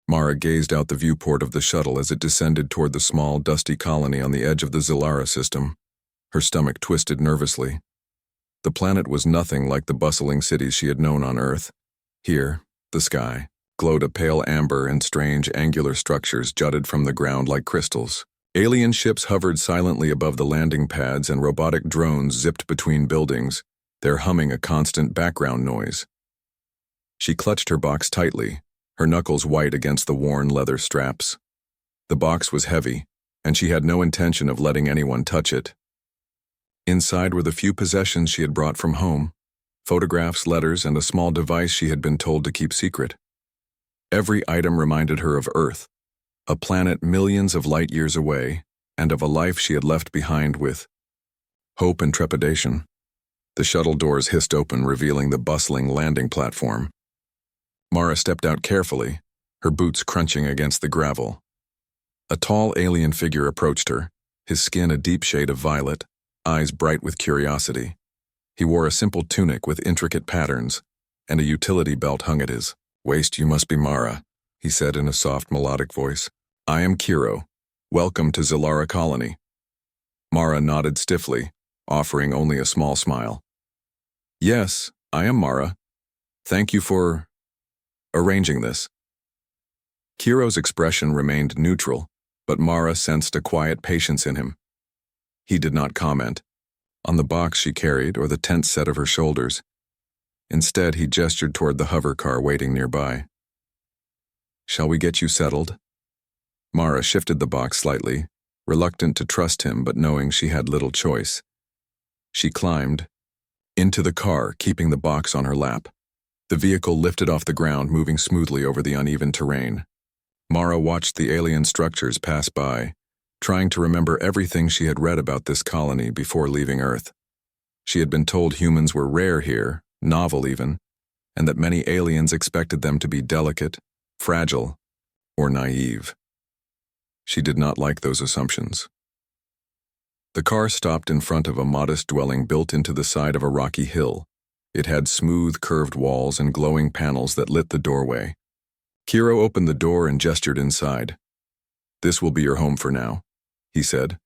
Mara gazed out the viewport of the shuttle as it descended toward the small, dusty colony on the edge of the Zilara system. Her stomach twisted nervously. The planet was nothing like the bustling cities she had known on Earth. Here, the sky glowed a pale amber and strange angular structures jutted from the ground like crystals. Alien ships hovered silently above the landing pads and robotic drones zipped between buildings, their humming a constant background noise. She clutched her box tightly, her knuckles white against the worn leather straps. The box was heavy, and she had no intention of letting anyone touch it. Inside were the few possessions she had brought from home: photographs, letters, and a small device she had been told to keep secret. Every item reminded her of Earth, a planet millions of light years away, and of a life she had left behind with hope and trepidation. The shuttle doors hissed open, revealing the bustling landing platform. Mara stepped out carefully, her boots crunching against the gravel. A tall alien figure approached her, his skin a deep shade of violet, eyes bright with curiosity. He wore a simple tunic with intricate patterns, and a utility belt hung at his waist. "You must be Mara," he said in a soft, melodic voice. "I am Kiro. Welcome to Zilara Colony." Mara nodded stiffly, offering only a small smile. "Yes, I am Mara. Thank you for arranging this." Kiro's expression remained neutral, but Mara sensed a quiet patience in him. He did not comment on the box she carried or the tense set of her shoulders. Instead, he gestured toward the hover car waiting nearby. "Shall we get you settled?" Mara shifted the box slightly, reluctant to trust him but knowing she had little choice. She climbed into the car, keeping the box on her lap. The vehicle lifted off the ground, moving smoothly over the uneven terrain. Mara watched the alien structures pass by, trying to remember everything she had read about this colony before leaving Earth. She had been told humans were rare here, novel even, and that many aliens expected them to be delicate, fragile, or naive. She did not like those assumptions. The car stopped in front of a modest dwelling built into the side of a rocky hill. It had smooth, curved walls and glowing panels that lit the doorway. Kiro opened the door and gestured inside. "This will be your home for now," he said.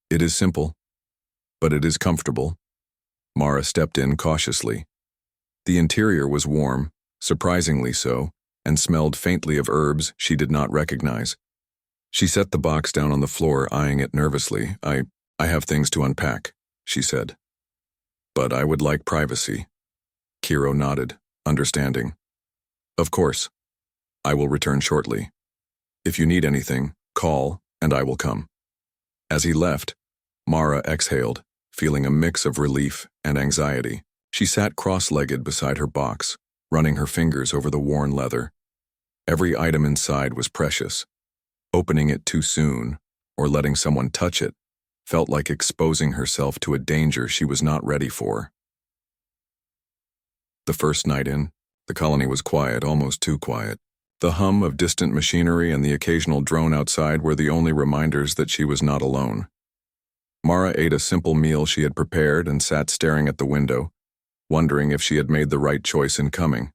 "It is simple, but it is comfortable." Mara stepped in cautiously. The interior was warm, surprisingly so, and smelled faintly of herbs she did not recognize. She set the box down on the floor, eyeing it nervously. I have things to unpack," she said. "But I would like privacy." Kiro nodded, understanding. "Of course. I will return shortly. If you need anything, call, and I will come." As he left, Mara exhaled, feeling a mix of relief and anxiety. She sat cross-legged beside her box, running her fingers over the worn leather. Every item inside was precious. Opening it too soon, or letting someone touch it, felt like exposing herself to a danger she was not ready for. The first night in, the colony was quiet, almost too quiet. The hum of distant machinery and the occasional drone outside were the only reminders that she was not alone. Mara ate a simple meal she had prepared and sat staring at the window, wondering if she had made the right choice in coming.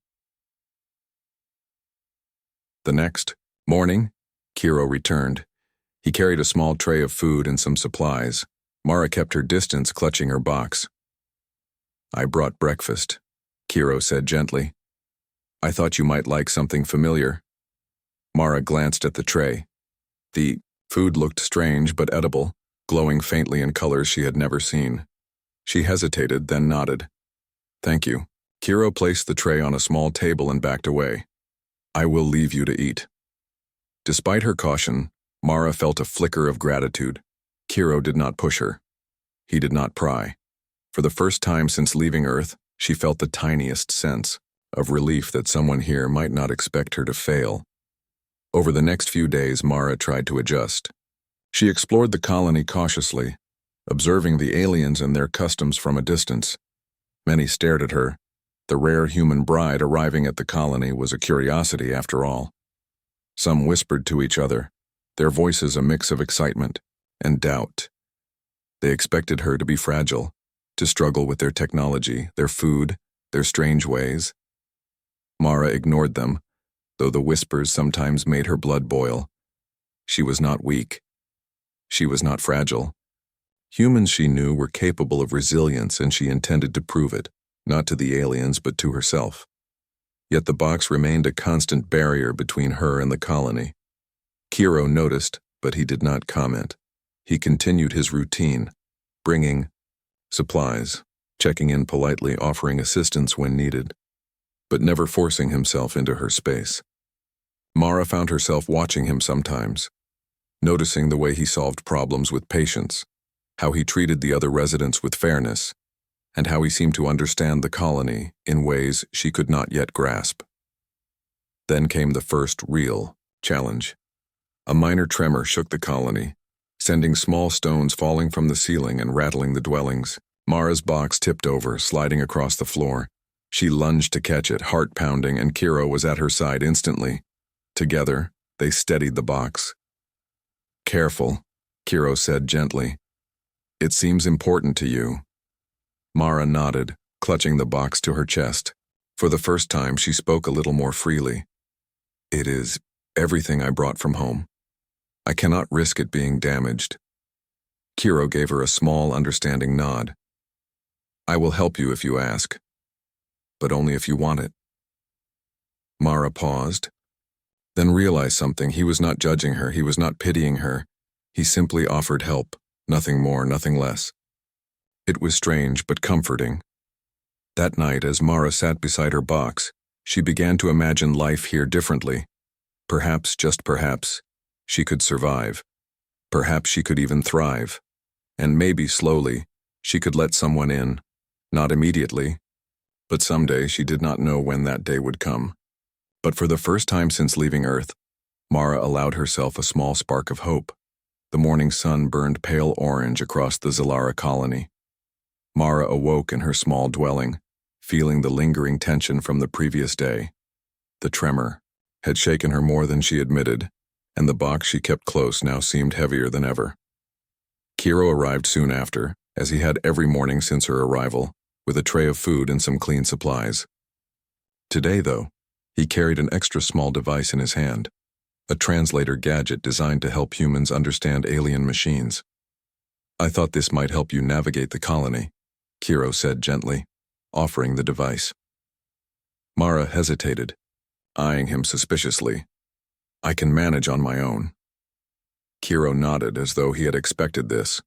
The next morning, Kiro returned. He carried a small tray of food and some supplies. Mara kept her distance, clutching her box. "I brought breakfast," Kiro said gently. "I thought you might like something familiar." Mara glanced at the tray. The food looked strange but edible, glowing faintly in colors she had never seen. She hesitated, then nodded. "Thank you." Kiro placed the tray on a small table and backed away. "I will leave you to eat." Despite her caution, Mara felt a flicker of gratitude. Kiro did not push her. He did not pry. For the first time since leaving Earth, she felt the tiniest sense of relief that someone here might not expect her to fail. Over the next few days, Mara tried to adjust. She explored the colony cautiously, observing the aliens and their customs from a distance. Many stared at her. The rare human bride arriving at the colony was a curiosity after all. Some whispered to each other, their voices a mix of excitement and doubt. They expected her to be fragile, to struggle with their technology, their food, their strange ways. Mara ignored them, though the whispers sometimes made her blood boil. She was not weak. She was not fragile. Humans, she knew, were capable of resilience, and she intended to prove it, not to the aliens but to herself. Yet the box remained a constant barrier between her and the colony. Kiro noticed, but he did not comment. He continued his routine, bringing supplies, checking in politely, offering assistance when needed, but never forcing himself into her space. Mara found herself watching him sometimes, noticing the way he solved problems with patience, how he treated the other residents with fairness, and how he seemed to understand the colony in ways she could not yet grasp. Then came the first real challenge. A minor tremor shook the colony, sending small stones falling from the ceiling and rattling the dwellings. Mara's box tipped over, sliding across the floor. She lunged to catch it, heart pounding, and Kiro was at her side instantly. Together, they steadied the box. "Careful," Kiro said gently. "It seems important to you." Mara nodded, clutching the box to her chest. For the first time, she spoke a little more freely. "It is everything I brought from home. I cannot risk it being damaged." Kiro gave her a small, understanding nod. "I will help you if you ask, but only if you want it." Mara paused, then realized something. He was not judging her, he was not pitying her. He simply offered help, nothing more, nothing less. It was strange but comforting. That night, as Mara sat beside her box, she began to imagine life here differently. Perhaps, just perhaps, she could survive. Perhaps she could even thrive. And maybe slowly, she could let someone in. Not immediately, but someday. She did not know when that day would come. But for the first time since leaving Earth, Mara allowed herself a small spark of hope. The morning sun burned pale orange across the Zilara colony. Mara awoke in her small dwelling, feeling the lingering tension from the previous day. The tremor had shaken her more than she admitted, and the box she kept close now seemed heavier than ever. Kiro arrived soon after, as he had every morning since her arrival, with a tray of food and some clean supplies. Today, though, he carried an extra small device in his hand, a translator gadget designed to help humans understand alien machines. "I thought this might help you navigate the colony," Kiro said gently, offering the device. Mara hesitated, eyeing him suspiciously. "I can manage on my own." Kiro nodded as though he had expected this.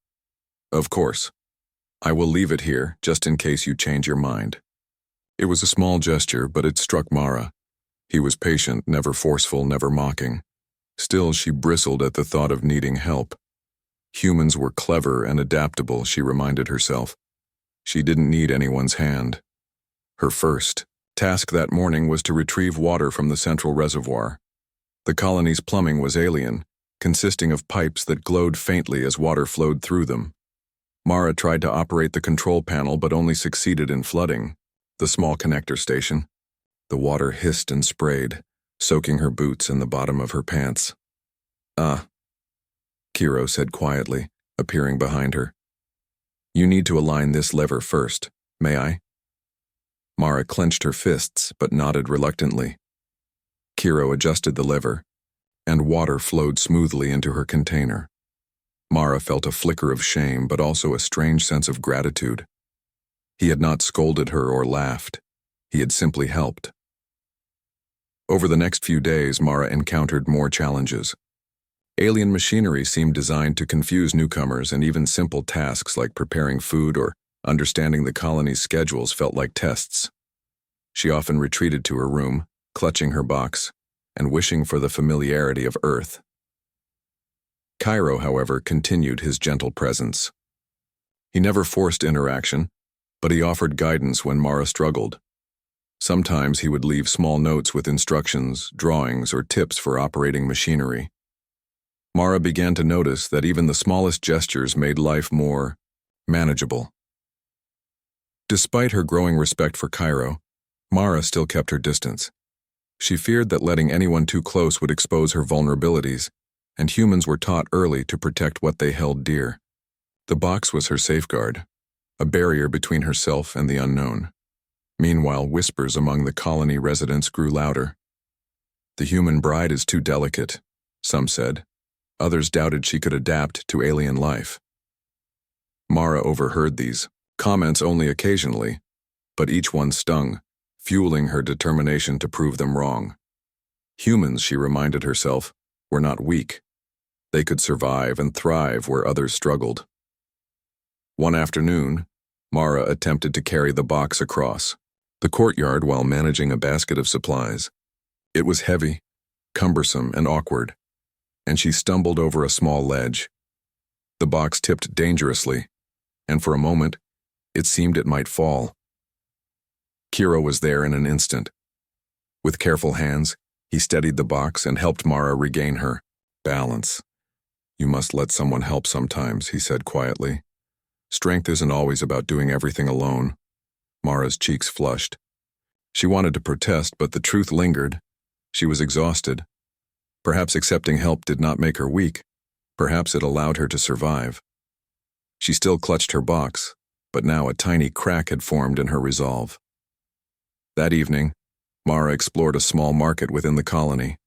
"Of course. I will leave it here, just in case you change your mind." It was a small gesture, but it struck Mara. He was patient, never forceful, never mocking. Still, she bristled at the thought of needing help. Humans were clever and adaptable, she reminded herself. She didn't need anyone's hand. Her first task that morning was to retrieve water from the central reservoir. The colony's plumbing was alien, consisting of pipes that glowed faintly as water flowed through them. Mara tried to operate the control panel but only succeeded in flooding the small connector station. The water hissed and sprayed, soaking her boots and the bottom of her pants. "Ah," Kiro said quietly, appearing behind her. "You need to align this lever first. May I?" Mara clenched her fists but nodded reluctantly. Kiro adjusted the lever, and water flowed smoothly into her container. Mara felt a flicker of shame but also a strange sense of gratitude. He had not scolded her or laughed. He had simply helped. Over the next few days, Mara encountered more challenges. Alien machinery seemed designed to confuse newcomers, and even simple tasks like preparing food or understanding the colony's schedules felt like tests. She often retreated to her room, clutching her box, and wishing for the familiarity of Earth. Kiro, however, continued his gentle presence. He never forced interaction, but he offered guidance when Mara struggled. Sometimes he would leave small notes with instructions, drawings, or tips for operating machinery. Mara began to notice that even the smallest gestures made life more manageable. Despite her growing respect for Kiro, Mara still kept her distance. She feared that letting anyone too close would expose her vulnerabilities, and humans were taught early to protect what they held dear. The box was her safeguard, a barrier between herself and the unknown. Meanwhile, whispers among the colony residents grew louder. The human bride is too delicate, some said. Others doubted she could adapt to alien life. Mara overheard these comments only occasionally, but each one stung, fueling her determination to prove them wrong. Humans, she reminded herself, were not weak. They could survive and thrive where others struggled. One afternoon, Mara attempted to carry the box across the courtyard while managing a basket of supplies. It was heavy, cumbersome, and awkward, and she stumbled over a small ledge. The box tipped dangerously, and for a moment, it seemed it might fall. Kiro was there in an instant. With careful hands, he steadied the box and helped Mara regain her balance. "You must let someone help sometimes," he said quietly. "Strength isn't always about doing everything alone." Mara's cheeks flushed. She wanted to protest, but the truth lingered. She was exhausted. Perhaps accepting help did not make her weak. Perhaps it allowed her to survive. She still clutched her box, but now a tiny crack had formed in her resolve. That evening, Mara explored a small market within the colony.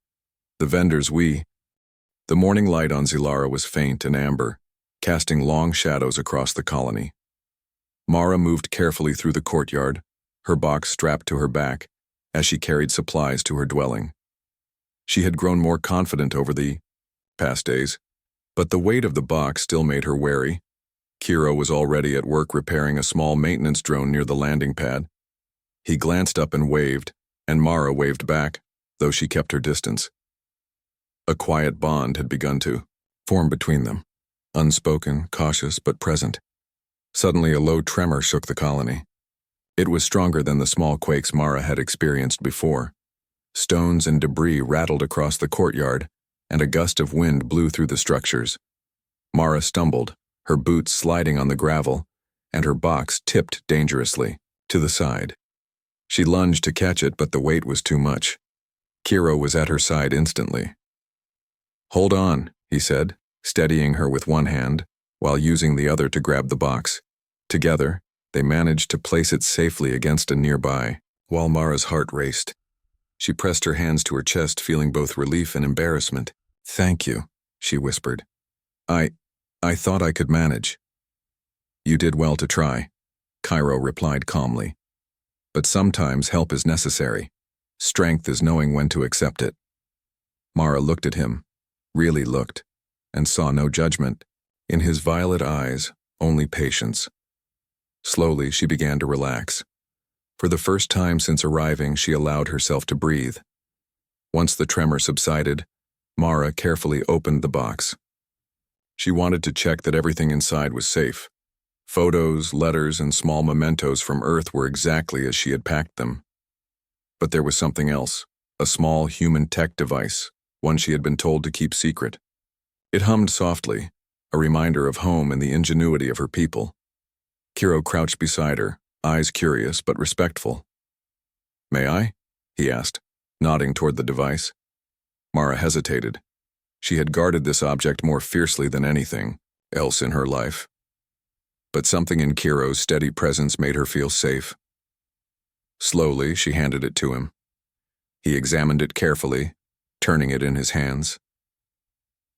The morning light on Zilara was faint and amber, casting long shadows across the colony. Mara moved carefully through the courtyard, her box strapped to her back, as she carried supplies to her dwelling. She had grown more confident over the past days, but the weight of the box still made her wary. Kiro was already at work repairing a small maintenance drone near the landing pad. He glanced up and waved, and Mara waved back, though she kept her distance. A quiet bond had begun to form between them, unspoken, cautious, but present. Suddenly, a low tremor shook the colony. It was stronger than the small quakes Mara had experienced before. Stones and debris rattled across the courtyard, and a gust of wind blew through the structures. Mara stumbled, her boots sliding on the gravel, and her box tipped dangerously to the side. She lunged to catch it, but the weight was too much. Kiro was at her side instantly. "Hold on," he said, steadying her with one hand, while using the other to grab the box. Together, they managed to place it safely against a nearby, while Mara's heart raced. She pressed her hands to her chest, feeling both relief and embarrassment. "Thank you," she whispered. I thought I could manage." "You did well to try," Kiro replied calmly. "But sometimes help is necessary. Strength is knowing when to accept it." Mara looked at him, really looked, and saw no judgment. In his violet eyes, only patience. Slowly, she began to relax. For the first time since arriving, she allowed herself to breathe. Once the tremor subsided, Mara carefully opened the box. She wanted to check that everything inside was safe. Photos, letters, and small mementos from Earth were exactly as she had packed them. But there was something else, a small human tech device, one she had been told to keep secret. It hummed softly, a reminder of home and the ingenuity of her people. Kiro crouched beside her, eyes curious but respectful. "May I?" he asked, nodding toward the device. Mara hesitated. She had guarded this object more fiercely than anything else in her life. But something in Kiro's steady presence made her feel safe. Slowly, she handed it to him. He examined it carefully, turning it in his hands.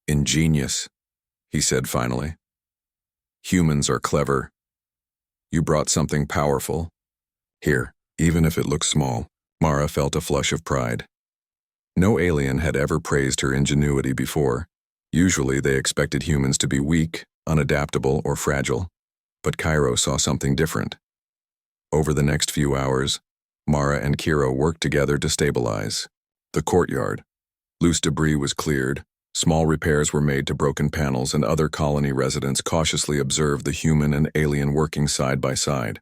"Ingenious," he said finally. "Humans are clever. You brought something powerful. Here, even if it looks small." Mara felt a flush of pride. No alien had ever praised her ingenuity before. Usually they expected humans to be weak, unadaptable, or fragile. But Kiro saw something different. Over the next few hours, Mara and Kiro worked together to stabilize the courtyard. Loose debris was cleared, small repairs were made to broken panels, and other colony residents cautiously observed the human and alien working side by side.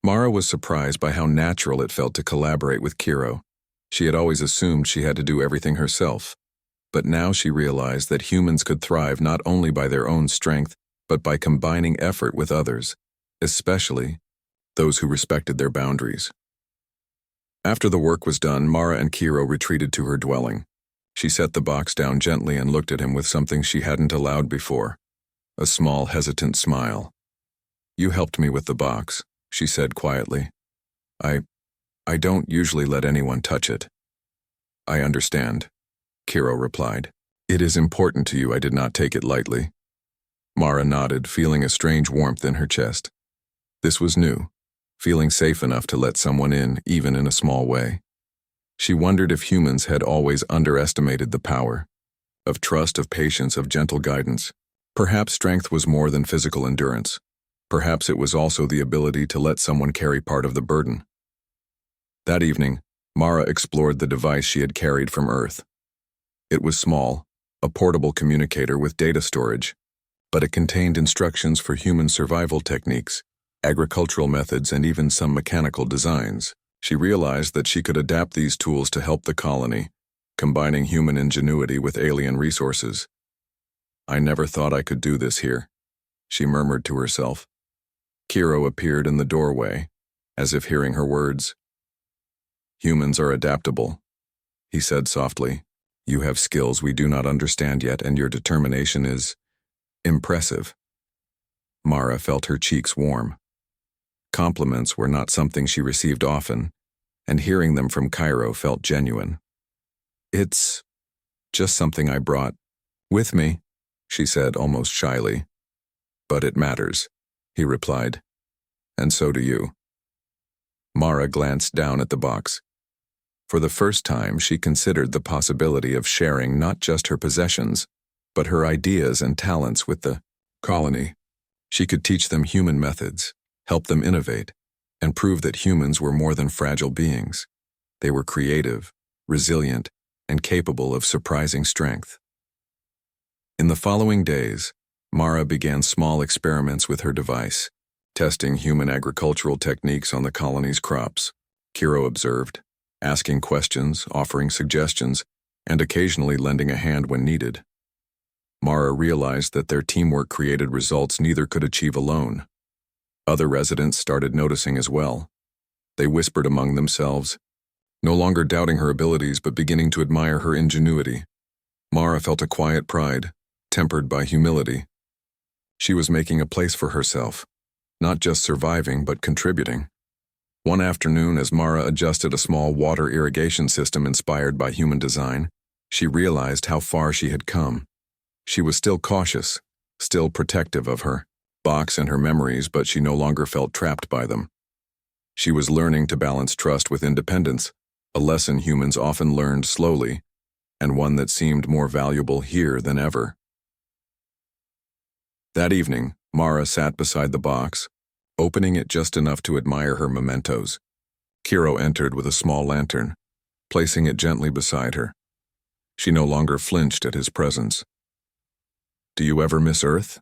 Mara was surprised by how natural it felt to collaborate with Kiro. She had always assumed she had to do everything herself, but now she realized that humans could thrive not only by their own strength, but by combining effort with others, especially those who respected their boundaries. After the work was done, Mara and Kiro retreated to her dwelling. She set the box down gently and looked at him with something she hadn't allowed before, a small, hesitant smile. "You helped me with the box," she said quietly. I don't usually let anyone touch it." I understand, Kiro replied. It is important to you. I did not take it lightly. Mara nodded, feeling a strange warmth in her chest. This was new, feeling safe enough to let someone in, even in a small way. She wondered if humans had always underestimated the power of trust, of patience, of gentle guidance. Perhaps strength was more than physical endurance. Perhaps it was also the ability to let someone carry part of the burden. That evening, Mara explored the device she had carried from Earth. It was small, a portable communicator with data storage, but it contained instructions for human survival techniques, agricultural methods, and even some mechanical designs. She realized that she could adapt these tools to help the colony, combining human ingenuity with alien resources. I never thought I could do this here, she murmured to herself. Kiro appeared in the doorway, as if hearing her words. Humans are adaptable, he said softly. You have skills we do not understand yet, and your determination is impressive. Mara felt her cheeks warm. Compliments were not something she received often, and hearing them from Kiro felt genuine. It's just something I brought with me, she said almost shyly. But it matters, he replied. And so do you. Mara glanced down at the box. For the first time, she considered the possibility of sharing not just her possessions, but her ideas and talents with the colony. She could teach them human methods, help them innovate, and prove that humans were more than fragile beings. They were creative, resilient, and capable of surprising strength. In the following days, Mara began small experiments with her device, testing human agricultural techniques on the colony's crops. Kiro observed, asking questions, offering suggestions, and occasionally lending a hand when needed. Mara realized that their teamwork created results neither could achieve alone. Other residents started noticing as well. They whispered among themselves, no longer doubting her abilities but beginning to admire her ingenuity. Mara felt a quiet pride, tempered by humility. She was making a place for herself, not just surviving but contributing. One afternoon, as Mara adjusted a small water irrigation system inspired by human design, she realized how far she had come. She was still cautious, still protective of her box and her memories, but she no longer felt trapped by them. She was learning to balance trust with independence, a lesson humans often learned slowly, and one that seemed more valuable here than ever. That evening, Mara sat beside the box, opening it just enough to admire her mementos. Kiro entered with a small lantern, placing it gently beside her. She no longer flinched at his presence. Do you ever miss Earth?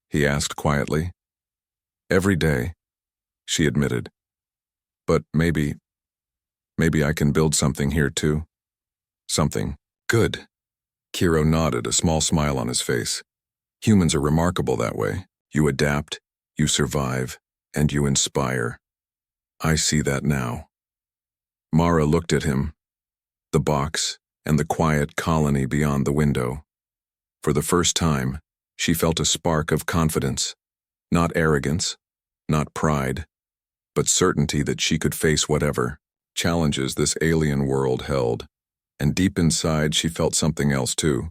He asked quietly. Every day, she admitted. But maybe I can build something here too. Something good. Kiro nodded, a small smile on his face. Humans are remarkable that way. You adapt, you survive, and you inspire. I see that now. Mara looked at him, the box, and the quiet colony beyond the window. For the first time, she felt a spark of confidence, not arrogance, not pride, but certainty that she could face whatever challenges this alien world held. And deep inside, she felt something else too.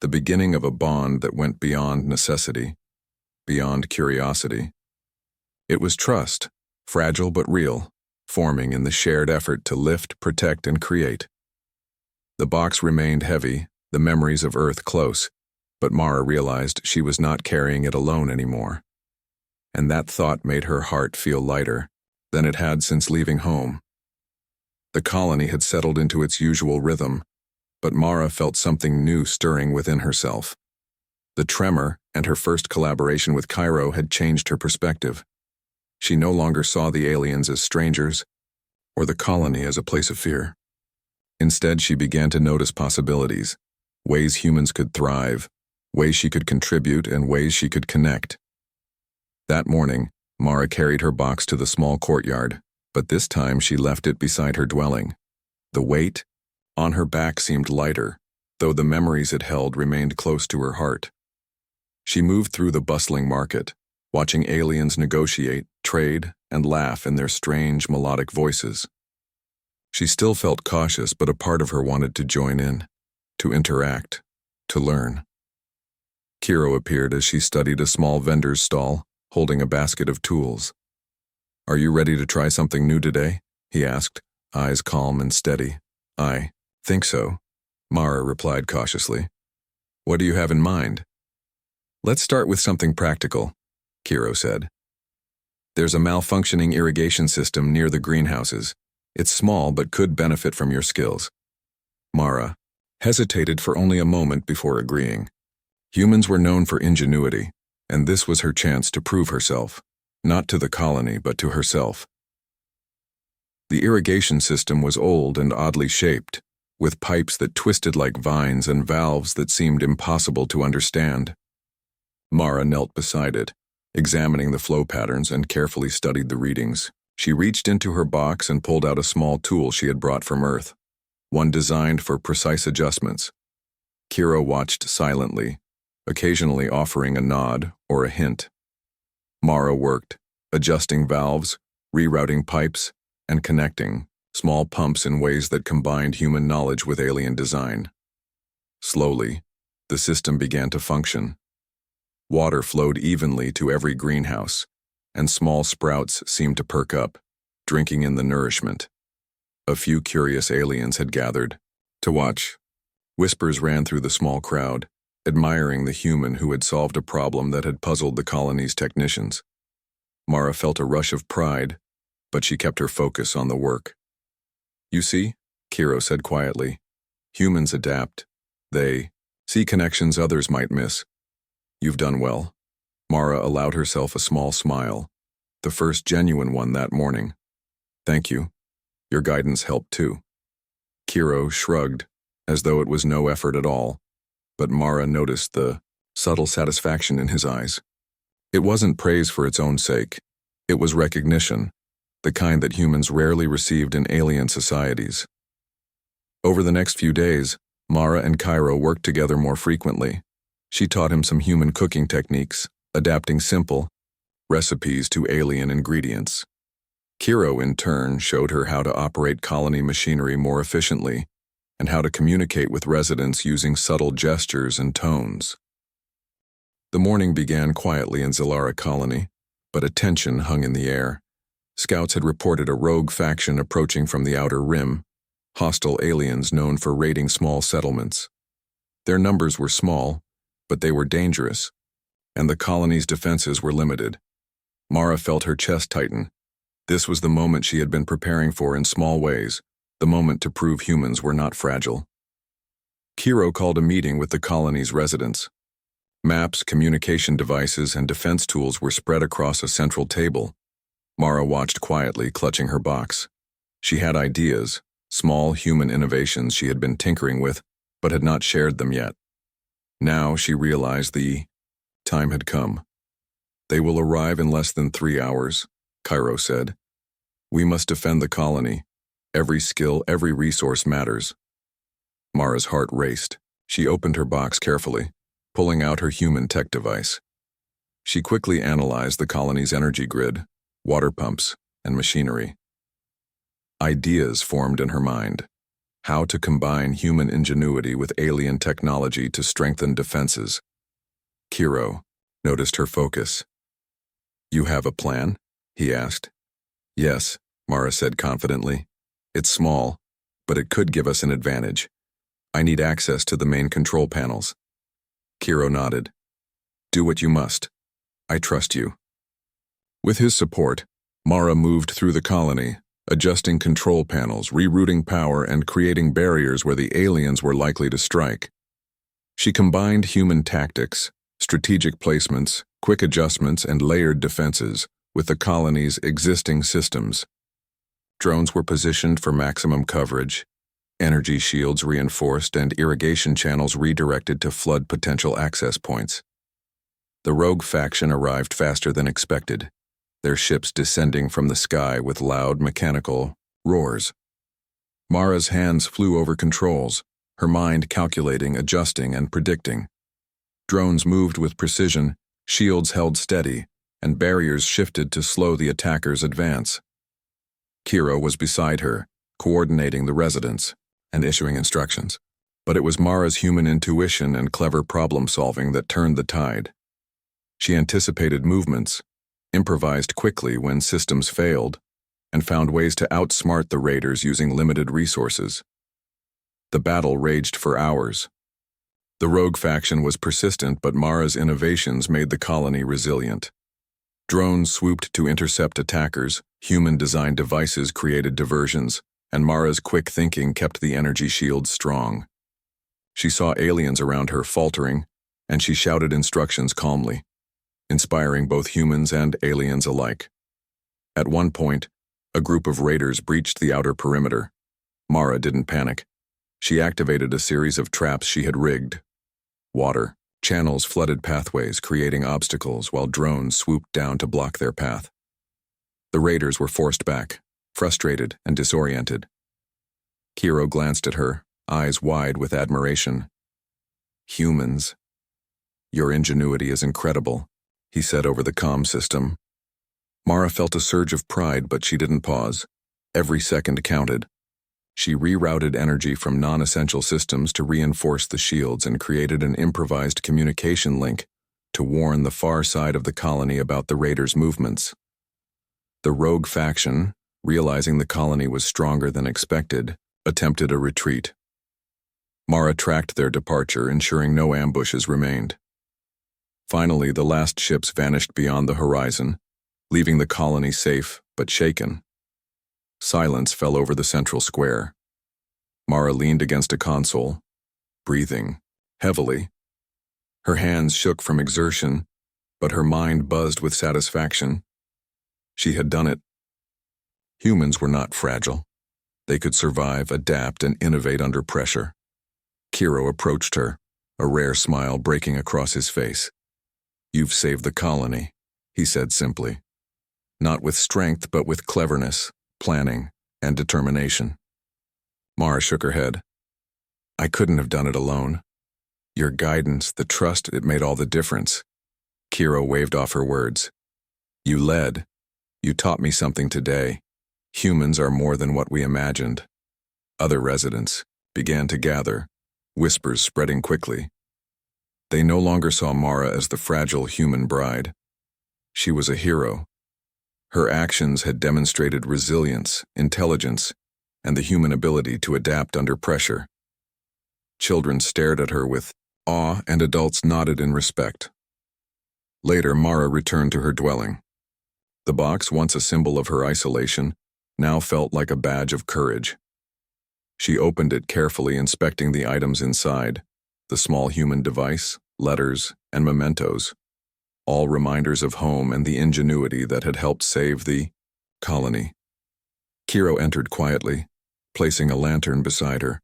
The beginning of a bond that went beyond necessity, beyond curiosity. It was trust, fragile but real, forming in the shared effort to lift, protect, and create. The box remained heavy, the memories of Earth close, but Mara realized she was not carrying it alone anymore. And that thought made her heart feel lighter than it had since leaving home. The colony had settled into its usual rhythm, but Mara felt something new stirring within herself. The tremor and her first collaboration with Kiro had changed her perspective. She no longer saw the aliens as strangers or the colony as a place of fear. Instead, she began to notice possibilities, ways humans could thrive, ways she could contribute, and ways she could connect. That morning, Mara carried her box to the small courtyard, but this time she left it beside her dwelling. The weight on her back seemed lighter, though the memories it held remained close to her heart. She moved through the bustling market, watching aliens negotiate, trade, and laugh in their strange, melodic voices. She still felt cautious, but a part of her wanted to join in, to interact, to learn. Kiro appeared as she studied a small vendor's stall, holding a basket of tools. "Are you ready to try something new today?" he asked, eyes calm and steady. "I think so," Mara replied cautiously. "What do you have in mind?" "Let's start with something practical," Kiro said. "There's a malfunctioning irrigation system near the greenhouses. It's small but could benefit from your skills." Mara hesitated for only a moment before agreeing. Humans were known for ingenuity, and this was her chance to prove herself, not to the colony but to herself. The irrigation system was old and oddly shaped, with pipes that twisted like vines and valves that seemed impossible to understand. Mara knelt beside it, examining the flow patterns, and carefully studied the readings. She reached into her box and pulled out a small tool she had brought from Earth, one designed for precise adjustments. Kiro watched silently, occasionally offering a nod or a hint. Mara worked, adjusting valves, rerouting pipes, and connecting small pumps in ways that combined human knowledge with alien design. Slowly, the system began to function. Water flowed evenly to every greenhouse, and small sprouts seemed to perk up, drinking in the nourishment. A few curious aliens had gathered to watch. Whispers ran through the small crowd, admiring the human who had solved a problem that had puzzled the colony's technicians. Mara felt a rush of pride, but she kept her focus on the work. "You see," Kiro said quietly, "humans adapt. They see connections others might miss. You've done well." Mara allowed herself a small smile, the first genuine one that morning. "Thank you. Your guidance helped too." Kiro shrugged, as though it was no effort at all, but Mara noticed the subtle satisfaction in his eyes. It wasn't praise for its own sake. It was recognition, the kind that humans rarely received in alien societies. Over the next few days, Mara and Kiro worked together more frequently. She taught him some human cooking techniques, adapting simple recipes to alien ingredients. Kiro, in turn, showed her how to operate colony machinery more efficiently and how to communicate with residents using subtle gestures and tones. The morning began quietly in Zilara Colony, but a tension hung in the air. Scouts had reported a rogue faction approaching from the outer rim, hostile aliens known for raiding small settlements. Their numbers were small, but they were dangerous, and the colony's defenses were limited. Mara felt her chest tighten. This was the moment she had been preparing for in small ways, the moment to prove humans were not fragile. Kiro called a meeting with the colony's residents. Maps, communication devices, and defense tools were spread across a central table. Mara watched quietly, clutching her box. She had ideas, small human innovations she had been tinkering with, but had not shared them yet. Now she realized the time had come. "They will arrive in less than 3 hours," Kiro said. "We must defend the colony. Every skill, every resource matters." Mara's heart raced. She opened her box carefully, pulling out her human tech device. She quickly analyzed the colony's energy grid, water pumps, and machinery. Ideas formed in her mind. How to combine human ingenuity with alien technology to strengthen defenses. Kiro noticed her focus. "You have a plan?" he asked. "Yes," Mara said confidently. "It's small, but it could give us an advantage. I need access to the main control panels." Kiro nodded. "Do what you must. I trust you." With his support, Mara moved through the colony, adjusting control panels, rerouting power, and creating barriers where the aliens were likely to strike. She combined human tactics, strategic placements, quick adjustments, and layered defenses with the colony's existing systems. Drones were positioned for maximum coverage, energy shields reinforced, and irrigation channels redirected to flood potential access points. The rogue faction arrived faster than expected, their ships descending from the sky with loud mechanical roars. Mara's hands flew over controls, her mind calculating, adjusting, and predicting. Drones moved with precision, shields held steady, and barriers shifted to slow the attacker's advance. Kiro was beside her, coordinating the residents, and issuing instructions. But it was Mara's human intuition and clever problem-solving that turned the tide. She anticipated movements, improvised quickly when systems failed, and found ways to outsmart the raiders using limited resources. The battle raged for hours. The rogue faction was persistent, but Mara's innovations made the colony resilient. Drones swooped to intercept attackers, human-designed devices created diversions, and Mara's quick thinking kept the energy shields strong. She saw aliens around her faltering, and she shouted instructions calmly, inspiring both humans and aliens alike. At one point, a group of raiders breached the outer perimeter. Mara didn't panic. She activated a series of traps she had rigged. Water, channels flooded pathways, creating obstacles while drones swooped down to block their path. The raiders were forced back, frustrated and disoriented. Kiro glanced at her, eyes wide with admiration. "Humans. Your ingenuity is incredible," he said over the comm system. Mara felt a surge of pride, but she didn't pause. Every second counted. She rerouted energy from non-essential systems to reinforce the shields and created an improvised communication link to warn the far side of the colony about the raiders' movements. The rogue faction, realizing the colony was stronger than expected, attempted a retreat. Mara tracked their departure, ensuring no ambushes remained. Finally, the last ships vanished beyond the horizon, leaving the colony safe but shaken. Silence fell over the central square. Mara leaned against a console, breathing heavily. Her hands shook from exertion, but her mind buzzed with satisfaction. She had done it. Humans were not fragile. They could survive, adapt, and innovate under pressure. Kiro approached her, a rare smile breaking across his face. "You've saved the colony," he said simply. Not with strength, but with cleverness, planning, and determination. Mara shook her head. "I couldn't have done it alone. Your guidance, the trust, it made all the difference." Kiro waved off her words. "You led. You taught me something today. Humans are more than what we imagined." Other residents began to gather, whispers spreading quickly. They no longer saw Mara as the fragile human bride. She was a hero. Her actions had demonstrated resilience, intelligence, and the human ability to adapt under pressure. Children stared at her with awe, and adults nodded in respect. Later, Mara returned to her dwelling. The box, once a symbol of her isolation, now felt like a badge of courage. She opened it carefully, inspecting the items inside, the small human device, letters, and mementos, all reminders of home and the ingenuity that had helped save the colony. Kiro entered quietly, placing a lantern beside her.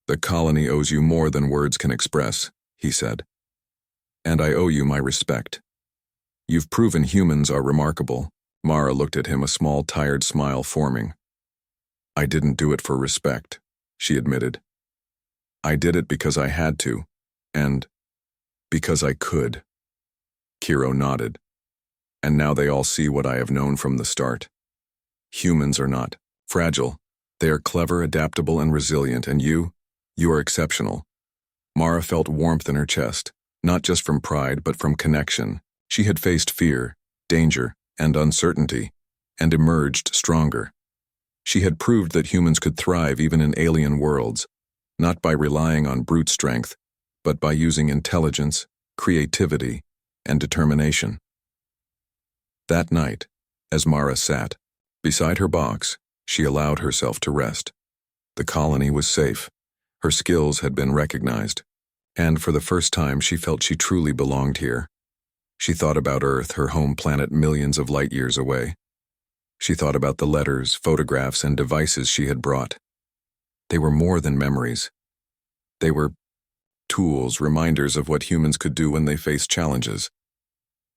"The colony owes you more than words can express," he said. "And I owe you my respect. You've proven humans are remarkable." Mara looked at him, a small, tired smile forming. "I didn't do it for respect," she admitted. "I did it because I had to, and because I could." Kiro nodded. "And now they all see what I have known from the start. Humans are not fragile. They are clever, adaptable, and resilient, and you are exceptional." Mara felt warmth in her chest, not just from pride, but from connection. She had faced fear, danger, and uncertainty, and emerged stronger. She had proved that humans could thrive even in alien worlds, not by relying on brute strength, but by using intelligence, creativity, and determination. That night, as Mara sat beside her box, she allowed herself to rest. The colony was safe. Her skills had been recognized, and for the first time she felt she truly belonged here. She thought about Earth, her home planet millions of light years away. She thought about the letters, photographs, and devices she had brought. They were more than memories. They were tools, reminders of what humans could do when they faced challenges.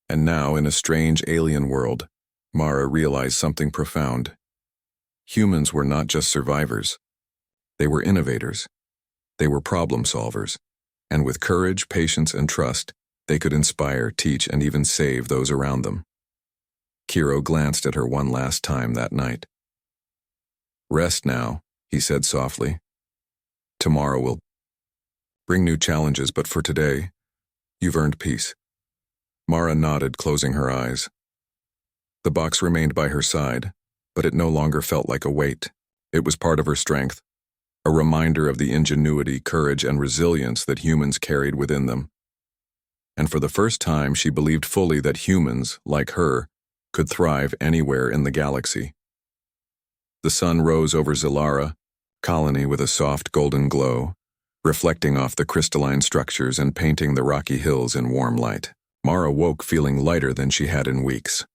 And now, in a strange alien world, Mara realized something profound. Humans were not just survivors. They were innovators. They were problem solvers. And with courage, patience, and trust, they could inspire, teach, and even save those around them. Kiro glanced at her one last time that night. Rest now, he said softly. Tomorrow will bring new challenges, but for today, you've earned peace. Mara nodded, closing her eyes. The box remained by her side, but it no longer felt like a weight. It was part of her strength, a reminder of the ingenuity, courage, and resilience that humans carried within them. And for the first time, she believed fully that humans, like her, could thrive anywhere in the galaxy. The sun rose over Zilara colony with a soft golden glow, reflecting off the crystalline structures and painting the rocky hills in warm light. Mara woke feeling lighter than she had in weeks.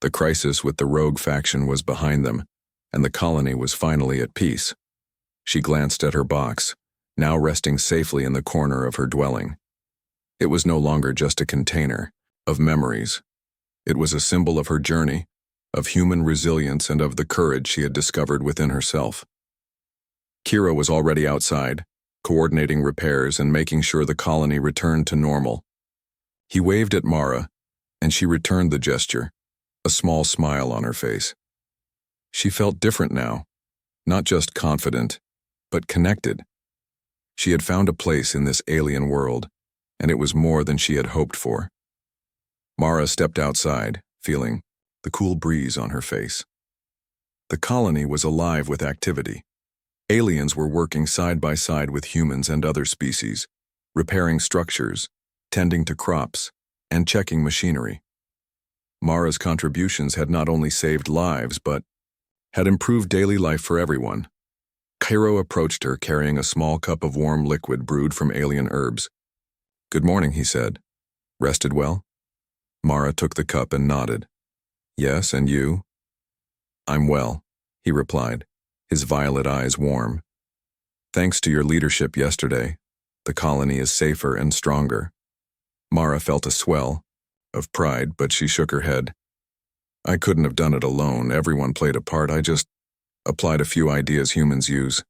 The crisis with the rogue faction was behind them, and the colony was finally at peace. She glanced at her box, now resting safely in the corner of her dwelling. It was no longer just a container of memories. It was a symbol of her journey, of human resilience, and of the courage she had discovered within herself. Kira was already outside, coordinating repairs and making sure the colony returned to normal. He waved at Mara, and she returned the gesture, a small smile on her face. She felt different now, not just confident, but connected. She had found a place in this alien world, and it was more than she had hoped for. Mara stepped outside, feeling the cool breeze on her face. The colony was alive with activity. Aliens were working side by side with humans and other species, repairing structures, tending to crops, and checking machinery. Mara's contributions had not only saved lives, but had improved daily life for everyone. Cairo approached her carrying a small cup of warm liquid brewed from alien herbs. "Good morning," he said. "Rested well?" Mara took the cup and nodded. "Yes, and you?" "I'm well," he replied, his violet eyes warm. "Thanks to your leadership yesterday, the colony is safer and stronger." Mara felt a swell of pride, but she shook her head. "I couldn't have done it alone. Everyone played a part. I just applied a few ideas humans use."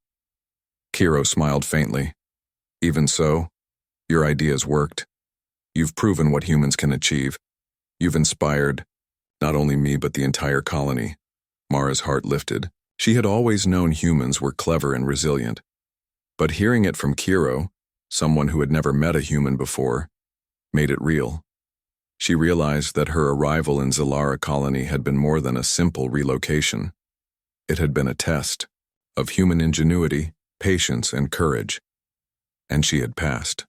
Kiro smiled faintly. "Even so, your ideas worked. You've proven what humans can achieve. You've inspired not only me but the entire colony." Mara's heart lifted. She had always known humans were clever and resilient. But hearing it from Kiro, someone who had never met a human before, made it real. She realized that her arrival in Zilara colony had been more than a simple relocation. It had been a test of human ingenuity, patience, and courage. And she had passed.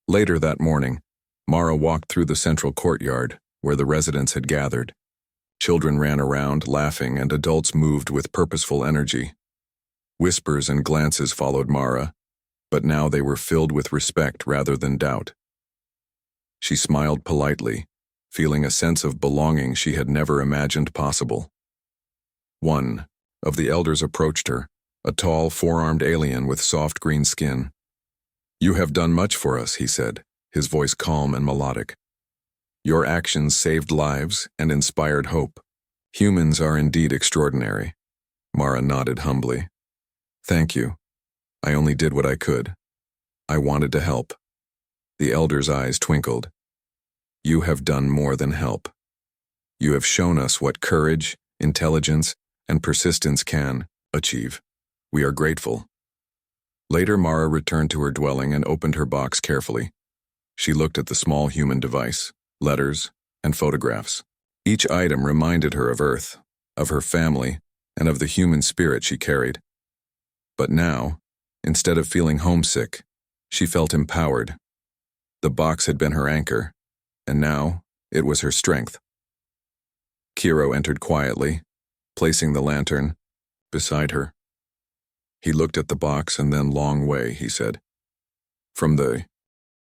Later that morning, Mara walked through the central courtyard where the residents had gathered. Children ran around, laughing, and adults moved with purposeful energy. Whispers and glances followed Mara, but now they were filled with respect rather than doubt. She smiled politely, feeling a sense of belonging she had never imagined possible. One of the elders approached her, a tall, four-armed alien with soft green skin. "You have done much for us," he said, his voice calm and melodic. "Your actions saved lives and inspired hope. Humans are indeed extraordinary." Mara nodded humbly. "Thank you. I only did what I could. I wanted to help." The elder's eyes twinkled. "You have done more than help. You have shown us what courage, intelligence, and persistence can achieve. We are grateful." Later, Mara returned to her dwelling and opened her box carefully. She looked at the small human device, letters, and photographs. Each item reminded her of Earth, of her family, and of the human spirit she carried. But now, instead of feeling homesick, she felt empowered. The box had been her anchor, and now it was her strength. Kiro entered quietly, placing the lantern beside her. He looked at the box and then Long Way, he said. "From the